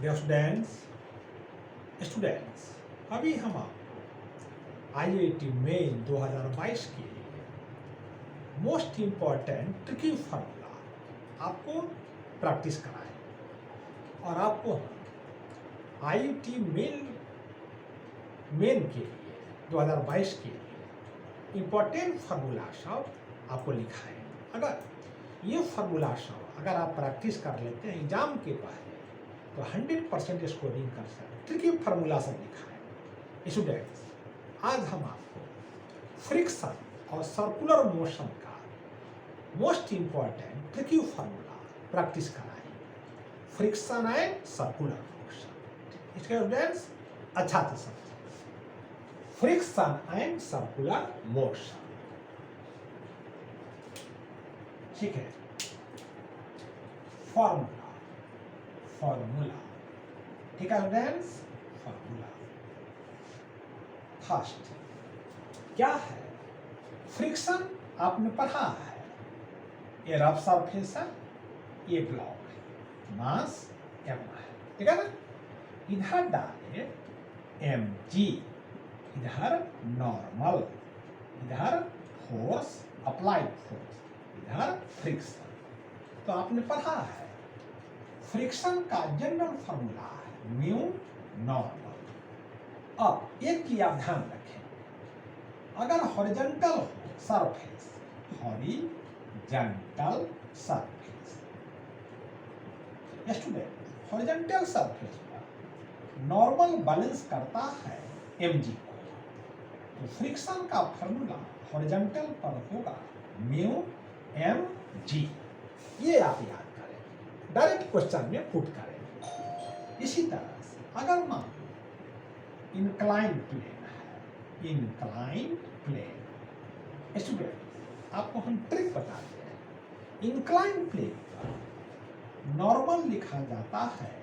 Dear students, अभी हम आपको IIT मेन 2022 के मोस्ट इम्पॉर्टेंट ट्रिकी फार्मूला आपको प्रैक्टिस कराए और आपको IIT मेन के लिए 2022 के लिए इम्पॉर्टेंट फार्मूला सब आपको लिखा है। अगर ये फार्मूला सब अगर आप प्रैक्टिस कर लेते हैं एग्जाम के पहले तो 100% स्कोरिंग कर सकते। ट्रिकी फार्मूला सब लिखा है। स्टूडेंट्स, आज हम आपको फ्रिक्शन और सर्कुलर मोशन का most important tricky formula practice कराएं। Friction and circular motion. Students, अच्छा से समझें। फ्रिक्शन एंड सर्कुलर मोशन, ठीक है। फॉर्मूला, ठीक है स्टूडेंट्स। फॉर्मूला फर्स्ट क्या है? फ्रिक्शन आपने पढ़ा है, ये रफ सरफेस है, ये ब्लॉक है, मास m है, ठीक है ना। इधर डाले mg, इधर नॉर्मल, इधर फोर्स, अप्लाइड फोर्स, इधर फ्रिक्शन। तो आपने पढ़ा है फ्रिक्शन का जनरल फॉर्मूला है म्यू नॉर्मल। अब एक की आप ध्यान रखें, अगर हॉरिजॉन्टल हो surface, horizontal surface, student horizontal surface पर नॉर्मल बैलेंस करता है mg को, तो फ्रिक्शन का फॉर्मूला हॉरिजॉन्टल पर होगा म्यू mg। ये आप याद करें, डायरेक्ट क्वेश्चन में पुट करें। इसी तरह से अगर मान इंक्लाइंड प्लेन है, इंक्लाइंड प्लेन, स्टूडेंट आपको हम ट्रिक बताते हैं। इंक्लाइंड प्लेन पर नॉर्मल लिखा जाता है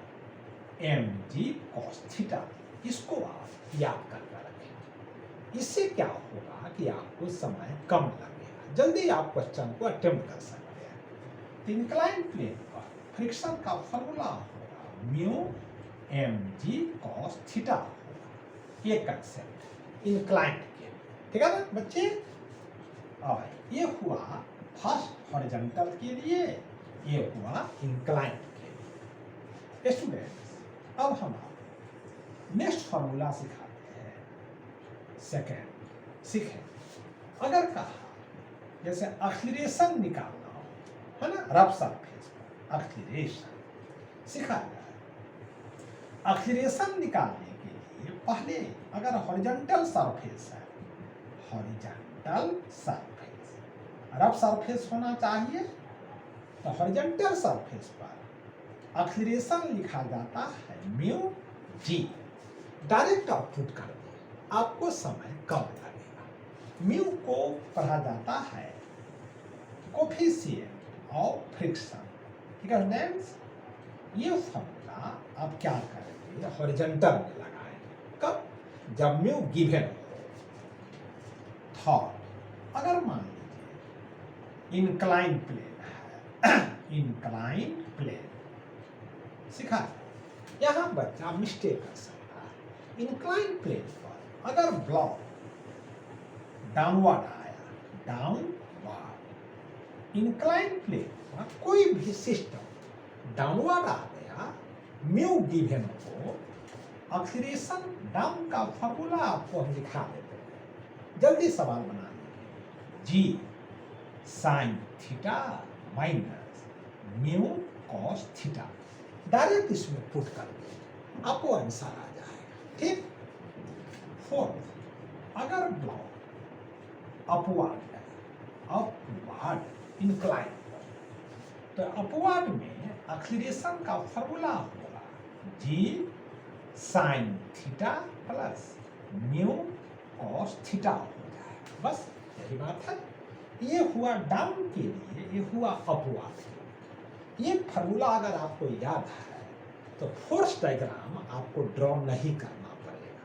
mg cos थीटा। इसको आप याद करके रखें। इससे क्या होगा कि आपको समय कम लगेगा, जल्दी आप क्वेश्चन को अटेम्प्ट कर सकते हैं। इंक्लाइंड प्लेन पर फ्रिक्शन का फॉर्मूला होगा म्यू mg cos थीटा होगा। ये कंसेप्ट इंक्लाइंड के, ठीक है ना बच्चे। और ये हुआ फर्स्ट हॉरिजॉन्टल के लिए, ये हुआ इंक्लाइंड के लिए। स्टूडेंट्स, अब हम नेक्स्ट फॉर्मूला सिखाते हैं। सेकेंड सीखें, अगर कहा जैसे एक्सीलरेशन निकालना हो, है ना, रफ सरफेस पर एक्सीलरेशन सिखा जाए। एक्सीलरेशन निकालने के लिए पहले अगर हॉरिजॉन्टल सरफेस है, हॉरिजॉन्टल सरफेस, रफ सरफेस होना चाहिए, तो हॉरिजॉन्टल सरफेस पर एक्सीलरेशन लिखा जाता है म्यू जी। डायरेक्ट आउटपुट कर दे, आपको समय कम लगेगा। म्यू को पढ़ा जाता है कोफिशिएंट ऑफ फ्रिक्शन, ठीक है स्टूडेंट्स। ये फॉर्मूला आप क्या करेंगे, हॉरिजॉन्टल में लगाएंगे। कब? जब म्यू गिवन हो। थर्ड, अगर मान लीजिए इंक्लाइंड प्लेन है, इंक्लाइंड प्लेन सिखा, यहाँ बच्चा मिस्टेक कर सकता है। इंक्लाइंड प्लेन पर अगर ब्लॉक डाउनवर्ड आया, डाउनवर्ड, इंक्लाइंड प्लेन पर कोई भी सिस्टम डाउनवर्ड आ गया, म्यू गिवन को, एक्सीलरेशन डाउन का फॉर्मूला आपको हम दिखा देते हैं। जल्दी सवाल बना लीजिए। G sine theta minus mu cos theta, direct इसमें पुट कर दे, आपको आंसर आ जाएगा, ठीक। फोर्थ, अगर ब्लॉक अपवर्ड है, अपवर्ड इंक्लाइन, तो अपवर्ड में एक्सीलरेशन का फॉर्मूला होगा g sine theta plus mu cos theta हो जाएगा। बस यही बात है। ये हुआ डाउन के लिए, ये हुआ अपवर्ड के लिए। ये फॉर्मूला अगर आपको याद है तो फोर्स डायग्राम आपको ड्रॉ नहीं करना पड़ेगा,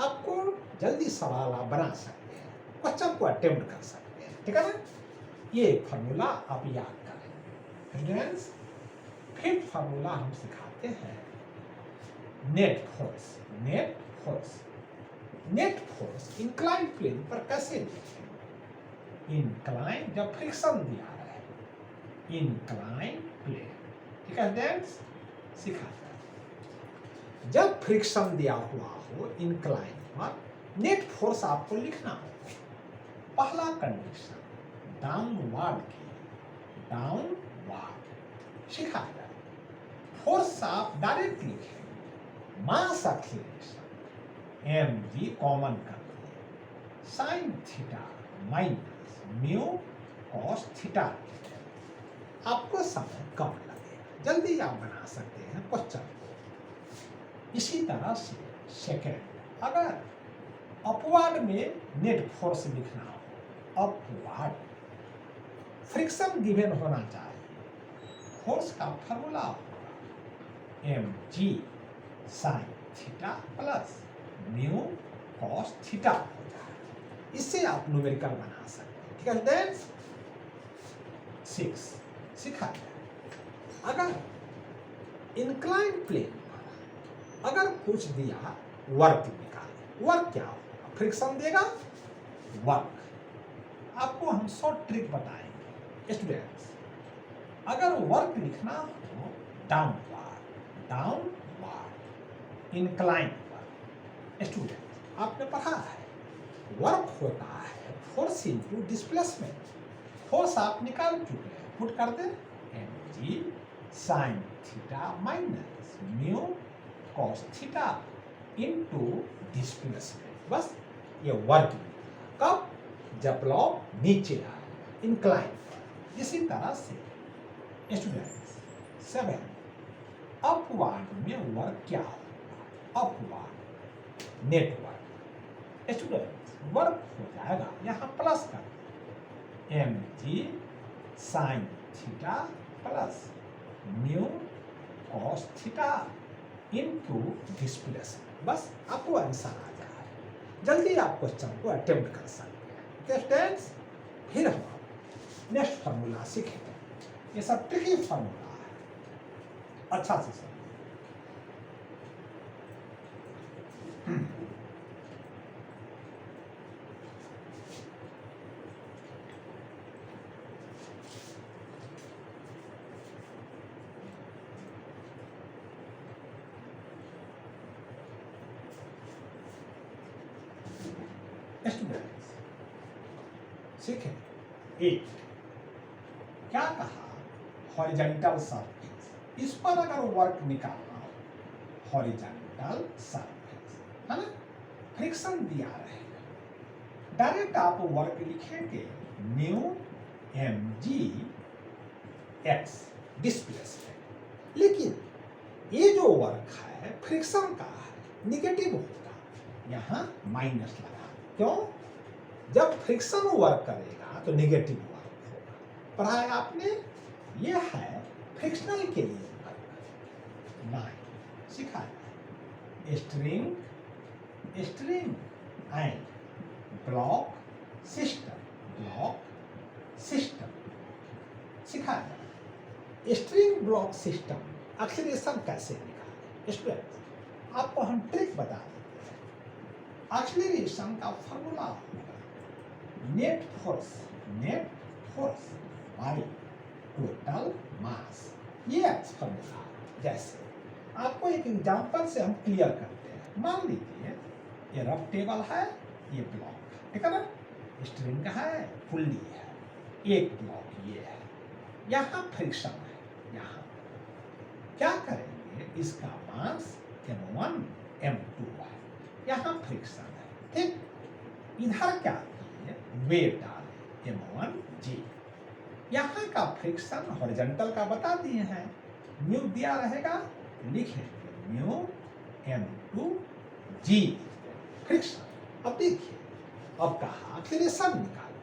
आपको जल्दी सवाल आप बना सकते हैं, क्वेश्चन को अटेम्प्ट कर सकते हैं, ठीक है ना। ये फॉर्मूला आप याद करें। स्टूडेंट्स, फिफ्थ फार्मूला हम सिखाते हैं net force. Net force, net force incline plane पर कैसे लिखें? इंक्लाइन, जब फ्रिक्शन दिया है, इंक्लाइन प्लेन, ठीक है स्टूडेंट्स, सिखाते हैं। जब फ्रिक्शन दिया हुआ हो इंक्लाइन पर, नेट फोर्स आपको लिखना होगा। पहला कंडीशन डाउनवर्ड की, डाउनवर्ड सिखाया। फोर्स आप डायरेक्ट लिखेंगे, मास एक्सीलरेशन mg कॉमन कर दिए, sign theta minus mu cos theta. आपको समय कम लगेगा, जल्दी आप बना सकते हैं क्वेश्चन को। इसी तरह से सेकेंड, अगर अपवर्ड में नेट फोर्स लिखना हो, अपवर्ड फ्रिक्शन गिवन होना चाहिए, फोर्स का फॉर्मूला होगा mg sign theta plus mu cos theta. इससे आप न्यूमेरिकल बना सकते हैं, ठीक है स्टूडेंट्स। 6 सिखा दिया। अगर इंक्लाइन प्लेन पर अगर कुछ दिया, वर्क निकाले, वर्क क्या होगा? फ्रिक्शन देगा, वर्क। आपको हम शॉर्ट ट्रिक बताएंगे स्टूडेंट्स। अगर वर्क लिखना हो डाउनवर्ड, डाउनवर्ड इंक्लाइन पर, स्टूडेंट आपने पढ़ा है वर्क होता है फोर्स इनटू डिस्प्लेसमेंट। फोर्स आप निकाल चुके हैं, पुट कर दे mg sign theta minus mu cos theta into displacement. बस ये वर्क कब? जब ब्लॉक नीचे आए इंक्लाइन पर। इसी तरह से स्टूडेंट्स 7, अपवर्ड में वर्क क्या होगा? अपवर्ड नेटवर्क, स्टूडेंट्स वर्क हो जाएगा, यहाँ प्लस कर mg sign theta plus mu cos theta into displacement. बस आपको आंसर आ जाए, जल्दी आप क्वेश्चन को अटेम्प्ट कर सकते हैं। स्टूडेंट्स, फिर हम नेक्स्ट फार्मूला सीखेंगे। ये सब ट्रिकी फार्मूला है, अच्छा से समझिए। स्टूडेंट्स सीखें 8, क्या कहा? हॉरिजॉन्टल सरफेस, इस पर अगर वर्क निकालना हो, हॉरिजॉन्टल सरफेस है ना, फ्रिक्शन दिया रहेगा, डायरेक्ट आप वर्क लिखेंगे म्यू mg x डिस्प्लेसमेंट। लेकिन ये जो वर्क है फ्रिक्शन का है, निगेटिव होगा, यहाँ माइनस लगा। क्यों? जब फ्रिक्शन वर्क करेगा तो नेगेटिव वर्क होगा। पढ़ा है आपने? ये है फ्रिक्शनल के लिए वर्क। 9 सिखाया string, string and block system, block system सिखाया। स्ट्रिंग ब्लॉक सिस्टम एक्सीलरेशन कैसे निकालें? स्टूडेंट आपको हम ट्रिक बता देते हैं। एक्सीलरेशन का फॉर्मूला होगा net force by total mass. ये फॉर्मूला, जैसे आपको एक एग्जांपल से हम क्लियर करते हैं। मान लीजिए ये रफ टेबल है, ये ब्लॉक, ठीक है ना, स्ट्रिंग है, पुल्ली है, एक ब्लॉक ये है, यहाँ फ्रिक्शन है। यहाँ क्या करेंगे? इसका मास m1 m2 है, यहाँ फ्रिक्शन है, ठीक। इधर क्या किए? वेट डाले m1 g। यहाँ का फ्रिक्शन हॉरिजॉन्टल का बता दिए हैं, म्यू दिया रहेगा, लिखेंगे म्यू m2 g फ्रिक्शन। अब देखिए, अब कहा एक्सीलरेशन निकालो,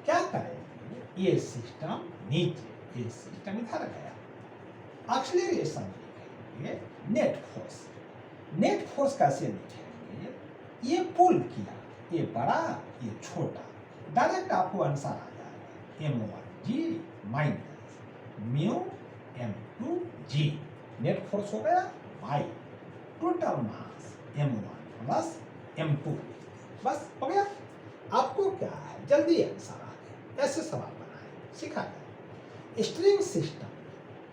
क्या करेंगे? ये सिस्टम नीचे, ये सिस्टम इधर गया, एक्सीलरेशन लिखेंगे नेट फोर्स। नेट फोर्स कैसे लिखेंगे? ये पुल किया, ये बड़ा, ये छोटा, डायरेक्ट आपको आंसर आ जाएगा m1g minus mu m2 g। Net force हो गया by total mass m1 plus m2। बस हो गया। आपको क्या है, जल्दी आंसर आ गया। ऐसे सवाल बनाए सीखा है। स्ट्रिंग सिस्टम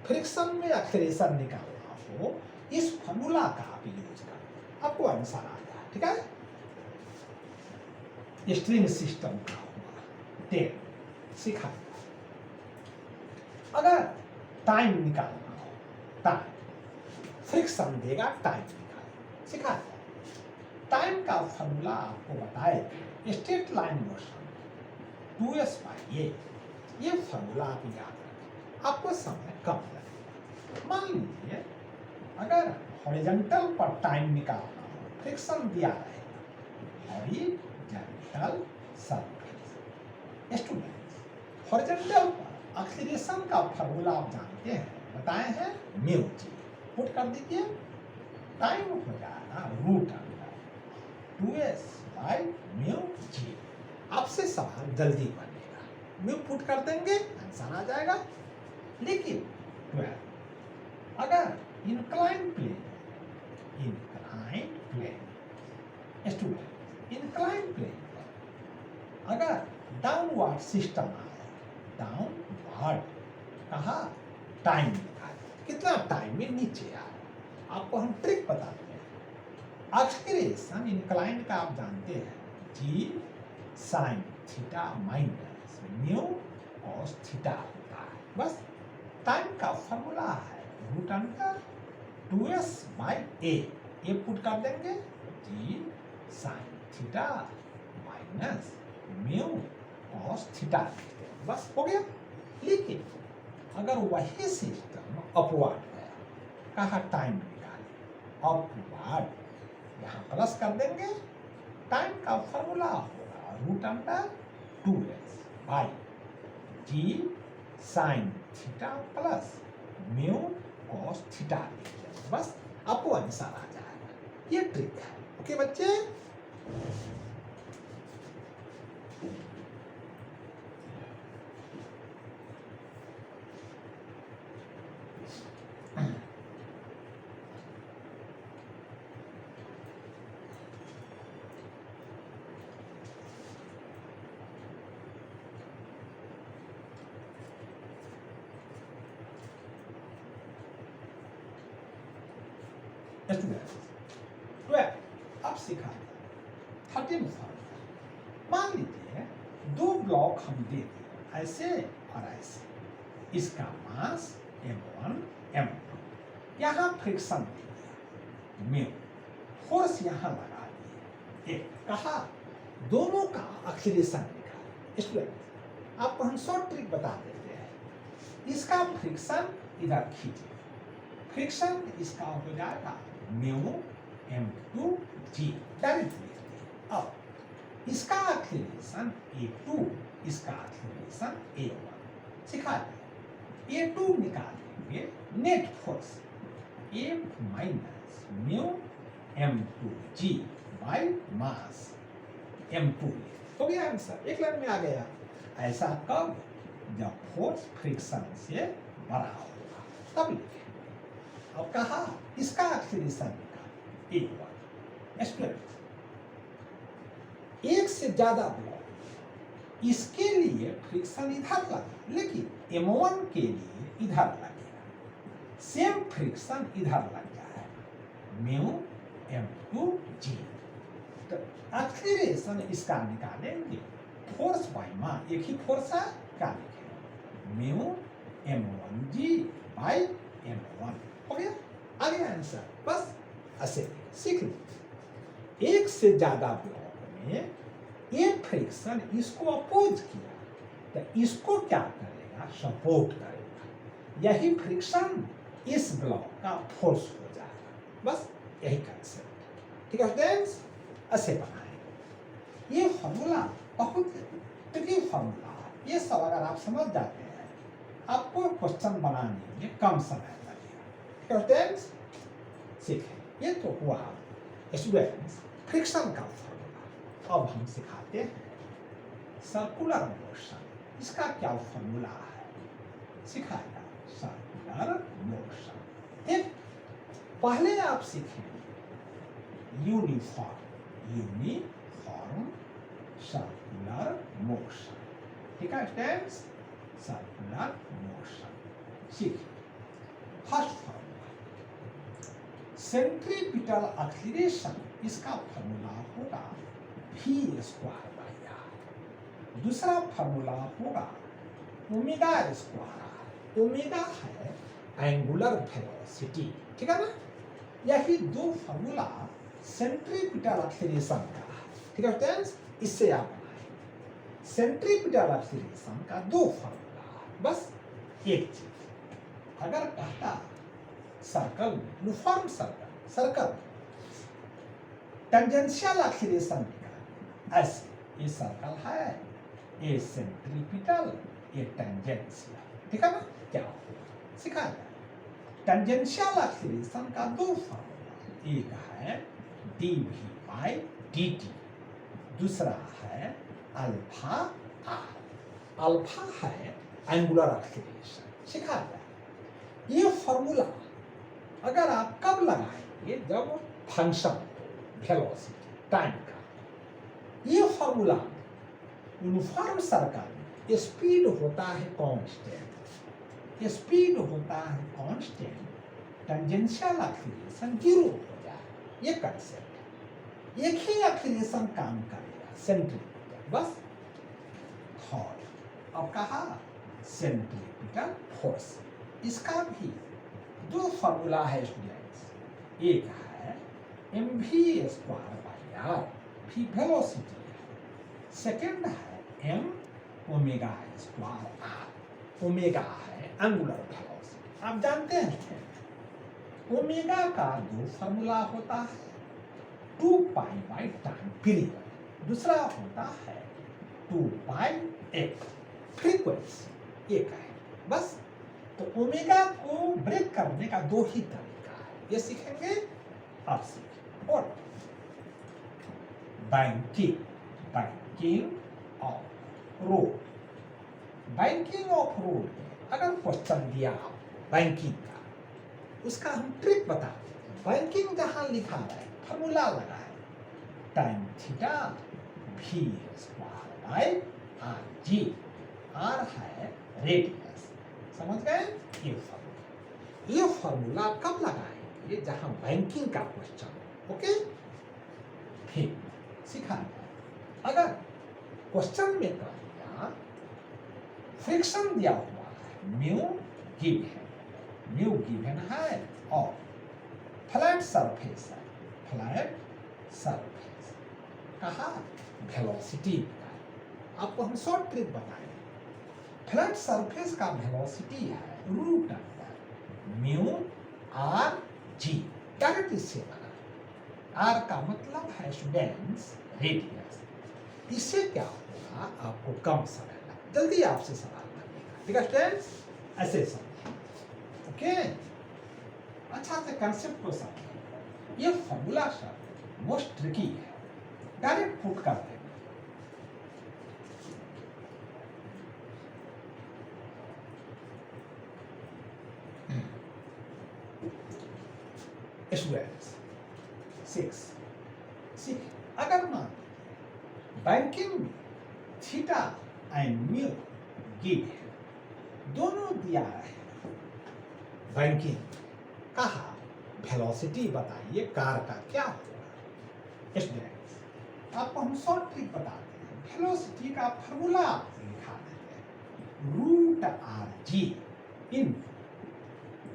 फ्रिक्शन में एक्सेलरेशन निकालना हो, इस फॉर्मूला का आप यूज करें, आपको आंसर आ गया। ठीक है। स्ट्रिंग सिस्टम का हुआ 10 सीखा। अगर टाइम निकालना हो, टाइम फ्रिक्शन देगा, टाइम निकालना सीखा। टाइम का फॉर्मूला आपको बताए, स्ट्रेट लाइन मोशन 2s/a। ये फॉर्मूला आप याद रखें, आपको समय कम लगेगा। मान लीजिए अगर हॉरिजॉन्टल पर टाइम निकालना हो, फ्रिक्शन दिया रहेगा हॉरिजॉन्टल सरफेस। स्टूडेंट्स हॉरिजॉन्टल पर एक्सीलरेशन का फॉर्मूला आप जानते हैं, बताए हैं म्यू जी। पुट कर दीजिए, टाइम हो जाएगा रूट अंडर 2s/म्यू जी। आपसे सवाल जल्दी बनेगा, म्यू पुट कर देंगे आंसर आ जाएगा। लेकिन 12 अगर incline plane student incline plane पर अगर डाउनवर्ड सिस्टम आया, डाउनवर्ड कहा टाइम निकाले, कितना टाइम में नीचे आया, आपको हम ट्रिक बताते हैं। एक्सीलरेशन इंक्लाइन का आप जानते हैं g sine theta minus mu cos theta होता है। बस टाइम का फॉर्मूला है रूट अंडर 2s/a। ये पुट कर देंगे g sine theta minus mu cos theta, बस हो गया। लेकिन अगर वही सिस्टम अपवर्ड गया, कहा टाइम निकाले अपवर्ड, यहाँ प्लस कर देंगे। टाइम का फॉर्मूला होगा root under 2s/g sine theta plus mu cos theta. बस आपको आंसर आ जाएगा। ये ट्रिक है। ओके बच्चे। अब सिखा 13 फॉर्मूला। मान लीजिए दो ब्लॉक हम दे दिए ऐसे और ऐसे, इसका मास m1 m2, यहाँ फ्रिक्शन दे दिया म्यू, फोर्स यहाँ लगा दिए एक, कहा दोनों का एक्सीलरेशन निकाले। स्टूडेंट आपको हम शॉर्ट ट्रिक बता देते हैं। इसका फ्रिक्शन इधर खींचिए, फ्रिक्शन इसका हो जाएगा म्यू m2 g डायरेक्टली। अब इसका एक्सीलरेशन a2, इसका एक्सीलरेशन a1 सिखा दिया। a2 निकालेंगे net force F minus mu m2 g by mass m2। हो गया आंसर, एक लाइन में आ गया। ऐसा कब, जब फोर्स फ्रिक्शन से बड़ा होगा तब लिखें। अब कहा इसका एक्सीलरेशन a1। एक से ज्यादा ब्लॉक, इसके लिए फ्रिक्शन इधर लगा, लेकिन m1 के लिए इधर लगेगा, सेम फ्रिक्शन इधर लग जाएगा म्यू m2 g। तो एक्सीलरेशन इसका निकालेंगे फोर्स बाई मास, एक ही फोर्स है, क्या लिखेंगे mu m1 g by m1। हो गया, आ गया आंसर। बस ऐसे सीख लो। एक से ज्यादा ब्लॉक में ये फ्रिक्शन इसको अपोज किया, तो इसको क्या करेगा, सपोर्ट करेगा। यही फ्रिक्शन इस ब्लॉक का फोर्स हो जाएगा। बस यही कंसेप्ट। ठीक है स्टूडेंट्स, ऐसे बनाएंगे। ये फॉर्मूला बहुत ट्रिकी फॉर्मूला है। ये सब अगर आप समझ जाते हैं, आपको क्वेश्चन बनाने में कम समय लगेगा। ठीक है स्टूडेंट्स, सीखें। ये तो हुआ स्टूडेंट्स फ्रिक्शन का फॉर्मूला। अब हम सिखाते हैं सर्कुलर मोशन, इसका क्या फॉर्मूला है सिखाएगा। Circular motion. ठीक, पहले आप सीखें यूनिफॉर्म सर्कुलर मोशन। ठीक है स्टूडेंट्स, सर्कुलर मोशन सीखिए। फर्स्ट फॉर्मूला सेंट्रीपिटल एक्सीलरेशन, इसका फॉर्मूला होगा v स्क्वायर बाई आर। दूसरा फॉर्मूला होगा ओमेगा स्क्वायर आर। ओमेगा है एंगुलर वेलोसिटी, ठीक है ना। यही दो फॉर्मूला सेंट्रीपिटल एक्सीलरेशन का, ठीक है स्टूडेंट्स। इससे आप बनाए सेंट्रीपिटल एक्सीलरेशन का दो फॉर्मूला। बस एक चीज, अगर कहता circle uniform circle tangential acceleration निकाल, ऐसे ये सर्कल है, ये सेंट्रीपिटल, ये टेंजेंशियल, ठीक है ना। क्या होगा सिखा जाए। टेंजेंशियल एक्सीलरेशन का दो फॉर्मूला, एक है dv बाई dt, दूसरा है अल्फा आर। अल्फा है एंगुलर एक्सीलरेशन, सिखा जाए। ये फॉर्मूला अगर आप कब लगाएंगे, जब फंक्शन वेलोसिटी टाइम का, ये फॉर्मूला यूनिफॉर्म सर्कल स्पीड होता है कांस्टेंट, स्पीड होता है कांस्टेंट, टेंजेंशियल एक्सीलरेशन 0 हो जाए, ये कंसेप्ट है। एक ही एक्सीलरेशन काम करेगा सेंट्रीपिटल, बस थॉट। अब कहा सेंट्रीपिटल फोर्स, इसका भी दो फॉर्मूला है स्टूडेंट्स। एक है mv स्क्वायर बाई आर, भी वेलोसिटी है। सेकेंड है m omega square R, omega है एंगुलर वेलोसिटी। आप जानते हैं ओमेगा का दो फॉर्मूला होता है, 2 पाई बाई टाइम पीरियड, दूसरा होता है 2 पाई f फ्रीक्वेंसी, एक है बस। तो ओमेगा को ब्रेक करने का दो ही तरीका है, ये सीखेंगे आप सीखेंगे। और banking of road, banking of road में अगर क्वेश्चन दिया बैंकिंग का, उसका हम ट्रिक बताते हैं। बैंकिंग जहां लिखा है फॉर्मूला लगाए टाइम थीटा भी square by R G, R है रेडियस, समझ गए। ये फॉर्मूला कब लगाएंगे, जहां बैंकिंग का क्वेश्चन, ओके। फिर सिखा अगर क्वेश्चन में कह दिया फ्रिक्शन दिया हुआ है, म्यू गिवन है और फ्लैट सरफेस है, फ्लैट सरफेस कहा वेलोसिटी। आपको हम शॉर्ट ट्रिक बताएं, फ्लैट सरफेस का वेलोसिटी है root under mu R G, direct इससे बना। आर का मतलब है स्टूडेंट्स रेडियस। इससे क्या होगा, आपको कम समय लगेगा, जल्दी आपसे सवाल बनेगा, ठीक है स्टूडेंट्स। ऐसे समझिए, ओके। अच्छा से कंसेप्ट को समझिए। ये फॉर्मूला सर मोस्ट ट्रिकी है, डायरेक्ट पुट कर देंगे। स्टूडेंट्स 6 अगर मान बैंकिंग में थीटा एंड म्यू गिव है, दोनों दिया है। बैंकिंग कहा वेलोसिटी बताइए कार का क्या होगा। स्टूडेंट्स आपको हम शॉर्ट ट्रिक बताते हैं, वेलोसिटी का फॉर्मूला लिखा देते हैं, root R G in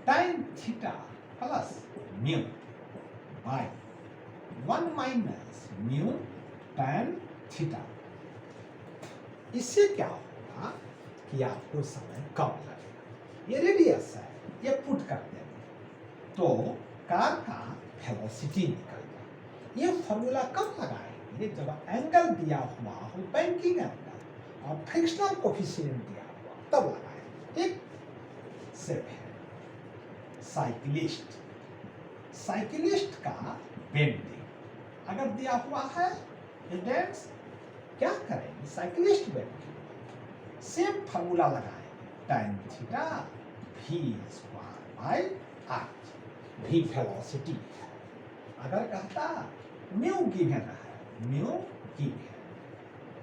time theta plus mu by 1 minus mu tan theta. इससे क्या होगा कि आपको समय कम लगेगा। ये रेडियस है, ये पुट कर देंगे तो कार का वेलोसिटी निकल जाए। ये फॉर्मूला कब लगाएंगे, जब एंगल दिया हुआ हो बैंकिंग एंगल और फ्रिक्शनल कोफिशिएंट दिया हुआ, तब लगाएंगे। ठीक, सिर्फ है साइकिलिस्ट का बेंडिंग अगर दिया हुआ है, स्टूडेंट्स क्या करेंगे, साइकिलिस्ट बेंडिंग सेम फार्मूला लगाएंगे, tan theta v square by R. v velocity है। अगर कहता म्यू गिवन है, mu given,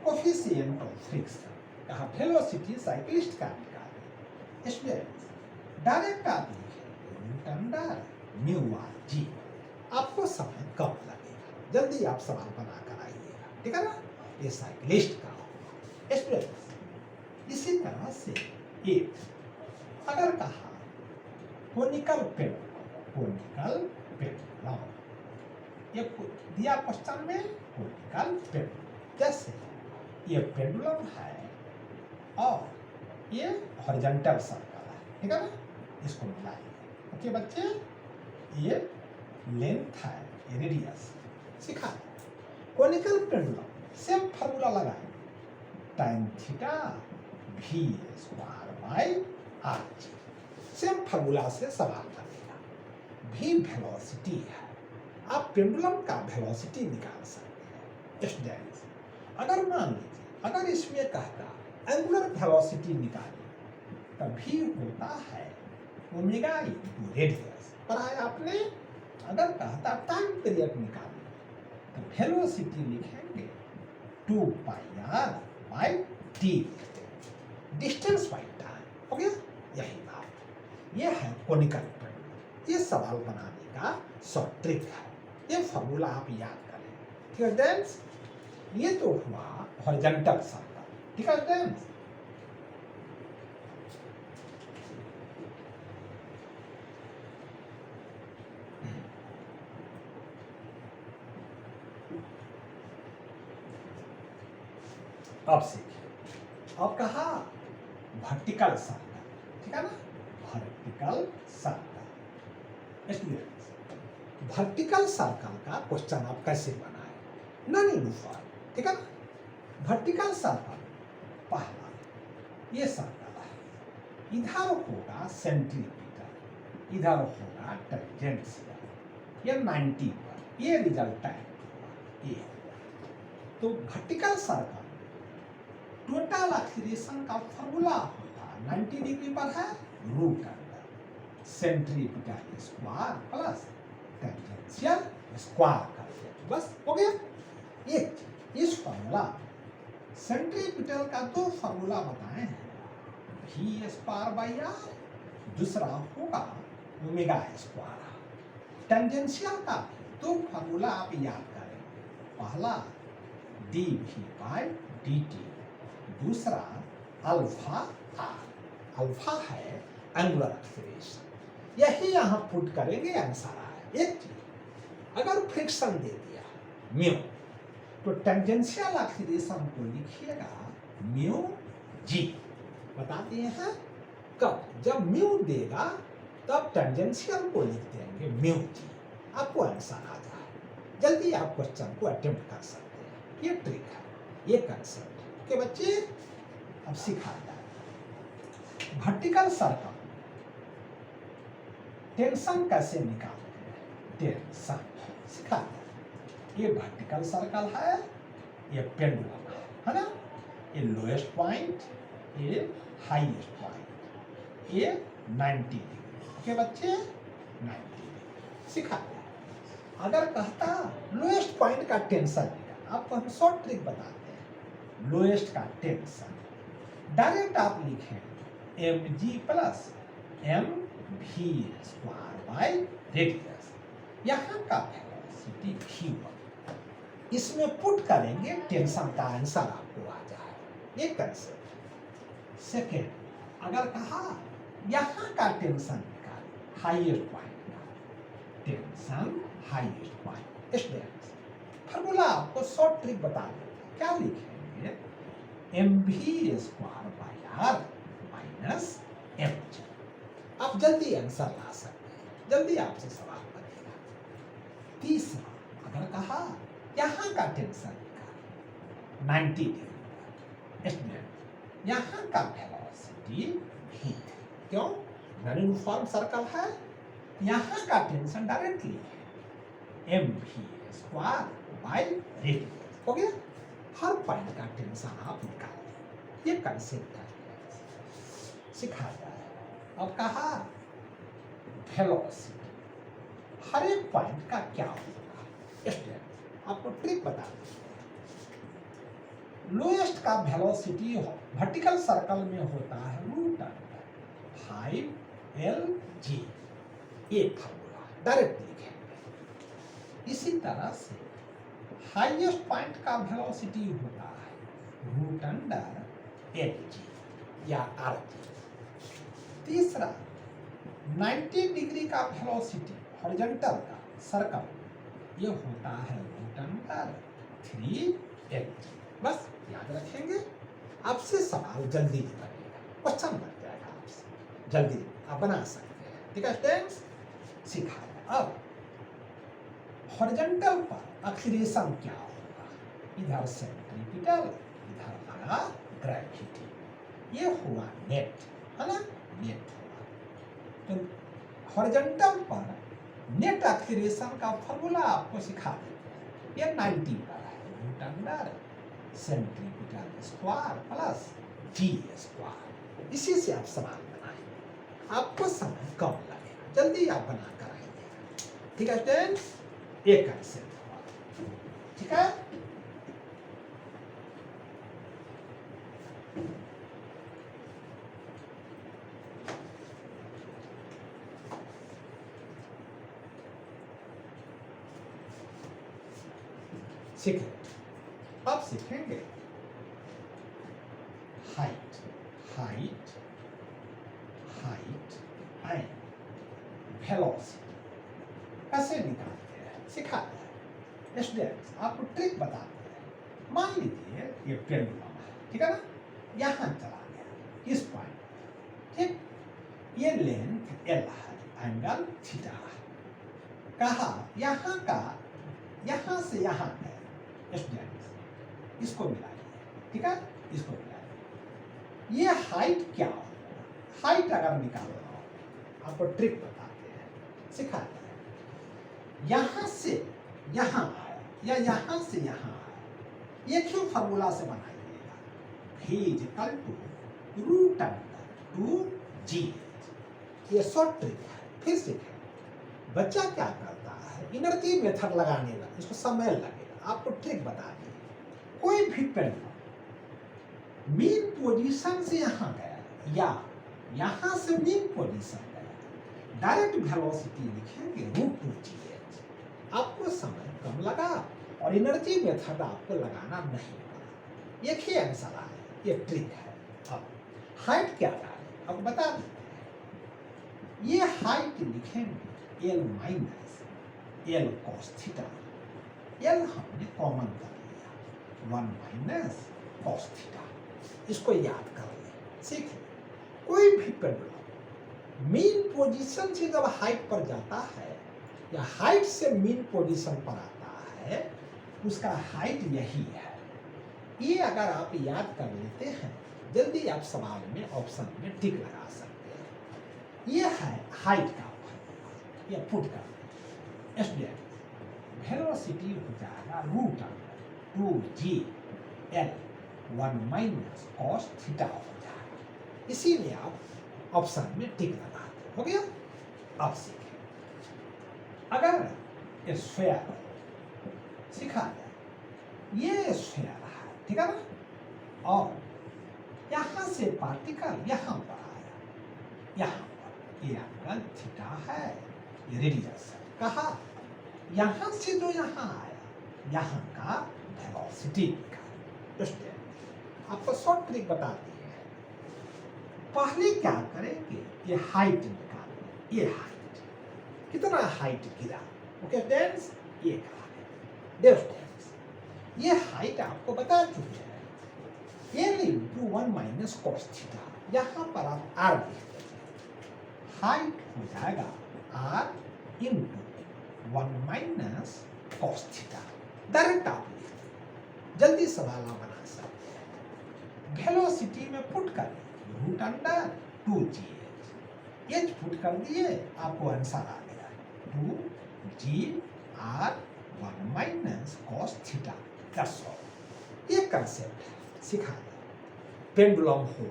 coefficient of friction, कहा वेलोसिटी साइक्लिस्ट का निकाले, स्टूडेंट्स डायरेक्ट आप लिखेंगे Newton direct mu R G. आपको समय कम लगेगा, जल्दी आप सवाल बना कर आइएगा, ठीक है ना। ये साइक्लिस्ट का होगा स्टूडेंट्स। इसी तरह से एक अगर कहा कोनिकल पेंडुलम, कोनिकल पेंडुलम, ये दिया क्वेश्चन में कोनिकल पेंडुलम, जैसे ये पेंडुलम है और ये हॉरिजॉन्टल सर्कल है, ठीक है ना। इसको मिलाइए। ओके बच्चे, ये लेंथ है, ये रेडियस सिखा। कोनिकल पेंडुलम सेम फार्मूला लगाए, tan theta v square by R G. Same formula से सवाल बनेगा। v वेलोसिटी है, आप पेंडुलम का वेलोसिटी निकाल सकते हैं स्टूडेंट्स। अगर मान लीजिए अगर इसमें कहता एंगुलर वेलोसिटी निकालिए, तो v होता है ओमेगा इनटू रेडियस, पढ़ाया आपने। अगर कहता टाइम पीरियड निकालिए, तो वेलोसिटी लिखेंगे 2 pi r by t, distance by time, हो गया। यही बात, ये है कोनिकल पेंडुलम। ये सवाल बनाने का शॉर्ट ट्रिक है, ये फॉर्मूला आप याद करें, ठीक है स्टूडेंट्स। ये तो हुआ हॉरिजॉन्टल सर्कल, ठीक है स्टूडेंट्स। अब सीखिए, अब कहा वर्टिकल सर्कल, ठीक है ना, vertical circle. Students vertical circle का क्वेश्चन आप कैसे बनाए, नॉन यूनिफॉर्म, ठीक है ना। वर्टिकल सर्कल पहला ये सर्कल है, इधर होगा सेंट्रीपिटल, इधर होगा टेंजेंशियल, ये 90 पर, ये रिजल्ट है ये। तो वर्टिकल सर्कल टोटल एक्सीलरेशन का फॉर्मूला होता है 90 डिग्री पर है root under centripetal square plus tangential square कर दिया, बस हो गया। एक इस फॉर्मूला सेंट्रीपिटल का दो फॉर्मूला बताए हैं, v स्क्वायर बाई आर, दूसरा होगा ओमेगा स्क्वायर। टेंजेंशियल का दो फॉर्मूला आप याद करें, पहला dv बाई dt, दूसरा अल्फा आर। अल्फा है एंगुलर एक्सीलरेशन, यही यहाँ पुट करेंगे, आंसर आए। एक चीज अगर फ्रिक्शन दे दिया म्यू, तो टेंजेंशियल एक्सीलरेशन को लिखिएगा म्यू जी। बता दिए हैं कब, जब म्यू देगा तब टेंजेंशियल को लिख देंगे म्यू जी, आपको आंसर आ जाए। जल्दी आप क्वेश्चन को अटेम्प्ट कर सकते हैं, ये ट्रिक है, ये कंसेप्ट के बच्चे अब सिखा जाए। वर्टिकल सर्कल टेंशन कैसे निकालते हैं, टेंशन सिखा जाए। ये वर्टिकल सर्कल है, ये पेंडुलम है ना, ये लोएस्ट पॉइंट, ये हाईएस्ट पॉइंट, ये 90 डिग्री के बच्चे 90 डिग्री सिखा जाए। अगर कहता लोएस्ट पॉइंट का टेंशन निकाल, आपको हम शॉर्ट ट्रिक बताते हैं। लोएस्ट का टेंशन डायरेक्ट आप लिखें mg plus mv square by radius, यहाँ का वेलोसिटी v1, इसमें पुट करेंगे टेंशन का आंसर आपको आ जाए, ये कंसेप्ट। सेकेंड अगर कहा यहाँ का टेंशन निकालें, हाईएस्ट पॉइंट का tension, highest point. Students formula आपको शॉर्ट ट्रिक बता दें, क्या लिखेंगे mv square by R minus mg। आप जल्दी आंसर ला सकते हैं, जल्दी आपसे सवाल बनेगा। तीसरा अगर कहा यहाँ का टेंशन निकालें 90 डिग्री, स्टूडेंट यहाँ का वेलोसिटी v, क्यों नॉन यूनिफॉर्म सर्कल है, यहाँ का टेंशन डायरेक्टली है mv स्क्वायर बाई रेडियस, हो गया। हर पॉइंट का टेंशन आप निकाल दें, ये कंसेप्ट है, सिखा जाए। अब कहा वेलोसिटी, हर एक पॉइंट का क्या होगा। स्टूडेंट आपको ट्रिक बता दें, लोएस्ट का वेलोसिटी वर्टिकल सर्कल में होता है √5LG, एक फॉर्मूला डायरेक्ट लिखेंगे। इसी तरह से हाईएस्ट पॉइंट का वेलोसिटी होता है √LG या RG। तीसरा 90 डिग्री का वेलोसिटी हॉरिजॉन्टल का सर्कल ये होता है √3LG। बस याद रखेंगे, आपसे सवाल जल्दी बनेगा, क्वेश्चन बन जाएगा आपसे, जल्दी आप बना सकते हैं। ठीक है स्टूडेंट्स, सिखाया। अब हॉरिजॉन्टल पर एक्सीलरेशन क्या होगा, इधर सेंट्रीपिटल, इधर लगा ग्रेविटी, ये हुआ नेट, है ना, नेट हुआ। तो हॉरिजॉन्टल पर नेट एक्सीलरेशन का फॉर्मूला आपको सिखा देते हैं। ये 90 पर है √centripetal square plus G square. इसी से आप सवाल बनाएंगे, आपको समय कम लगेगा, जल्दी आप बना कर आइएगा। ठीक है स्टूडेंट्स, एक कंसेप्ट हुआ। ठीक है, सीखें। अब सीखेंगे height, height, height and velocity कैसे निकालते हैं, सिखाते हैं। स्टूडेंट्स आपको ट्रिक बताते हैं। मान लीजिए ये पेंडुलम है, ठीक है ना, यहाँ चला गया इस पॉइंट, ठीक, ये लेंथ L है, एंगल थीटा है। कहा यहाँ का, यहाँ से यहाँ है स्टूडेंट्स, इसको मिलाइए, ठीक है, इसको मिलाइए। ये हाइट क्या होगा, हाइट अगर निकालना हो आपको ट्रिक बताते हैं, सिखाते हैं। यहाँ से यहाँ आया या यहाँ से यहाँ आया, एक ही फॉर्मूला से बनाइएगा, V = √2G। ये शॉर्ट ट्रिक है, फिर सीखें। बच्चा क्या करता है, इनर्जी मेथड लगाने लगा, इसको समय लगेगा, आपको ट्रिक बता दें। कोई भी पेंडुलम मीन पोजीशन से यहाँ गया या यहाँ से मीन पोजीशन गया, डायरेक्ट वेलोसिटी लिखेंगे √2G। आपको समय कम लगा और एनर्जी मेथड आपको लगाना नहीं पड़ा, एक ही आंसर आए, ये ट्रिक है। अब हाइट क्या डालें, अब बता देते हैं। ये हाइट लिखेंगे L - L cos theta, L हमने कॉमन कर लिया, 1 - cos थीटा, इसको याद कर ले, सीखे। कोई भी पेंडुलम मीन पोजीशन से जब हाइट पर जाता है या हाइट से मीन पोजीशन पर आता है, उसका हाइट यही है। ये अगर आप याद कर लेते हैं, जल्दी आप सवाल में ऑप्शन में टिक लगा सकते हैं। ये है हाइट का फॉर्मूला, ये पुट कर स्टूडेंट, वेलोसिटी हो जाएगा √2GL 1 - cos थीटा हो जाएगा। इसीलिए आप ऑप्शन में टिक लगा दो, हो गया। अब सीखें, अगर ये स्फीयर हो, सिखा जाए, ये स्फीयर है, ठीक है ना, और यहाँ से पार्टिकल यहाँ पर आया, यहाँ पर ये एंगल थीटा है, ये रेडियस है। कहा यहाँ से जो यहाँ आया, यहाँ का वेलोसिटी निकाल। आपको शॉर्ट ट्रिक बताती है। पहले क्या करेंगे, ये हाइट निकालेंगे, ये हाइट कितना हाइट गिरा, ओके स्टूडेंट्स, ये कहा स्टूडेंट्स, ये हाइट आपको बता चुके हैं, L × 1 - cos थीटा, यहाँ पर आप R लिख देंगे, हाइट हो जाएगा R × 1 - cos थीटा, डायरेक्ट आप लिख दें, जल्दी सवाल आप बना सकते हैं। वेलोसिटी में पुट कर √2G, H पुट कर दिए, आपको आंसर आ गया 2GR 1 - cos थीटा। ये कंसेप्ट है, सिखा दें। पेंडुलम हो,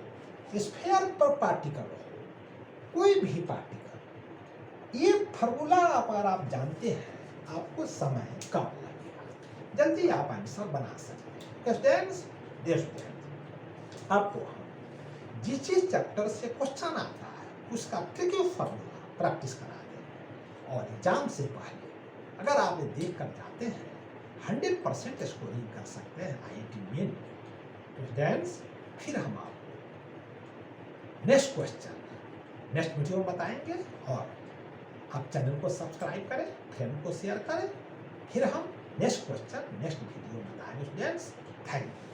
स्फीयर पर पार्टिकल हो, कोई भी पार्टिकल, ये फॉर्मूला अगर आप जानते हैं आपको समय कम लगेगा, जल्दी आप आंसर बना सकते हैं। स्टूडेंट्स, आपको जिस चीज चैप्टर से क्वेश्चन आता है उसका ट्रिकी फॉर्मूला प्रैक्टिस करा दें, और एग्जाम से पहले अगर आप ये देख कर जाते हैं 100% स्कोरिंग कर सकते हैं IIT मेन। स्टूडेंट्स, फिर हम आपको नेक्स्ट क्वेश्चन नेक्स्ट वीडियो में बताएंगे, और आप चैनल को सब्सक्राइब करें, फ्रेंड को शेयर करें, फिर हम नेक्स्ट क्वेश्चन नेक्स्ट वीडियो में बताएंगे। Students, thank you.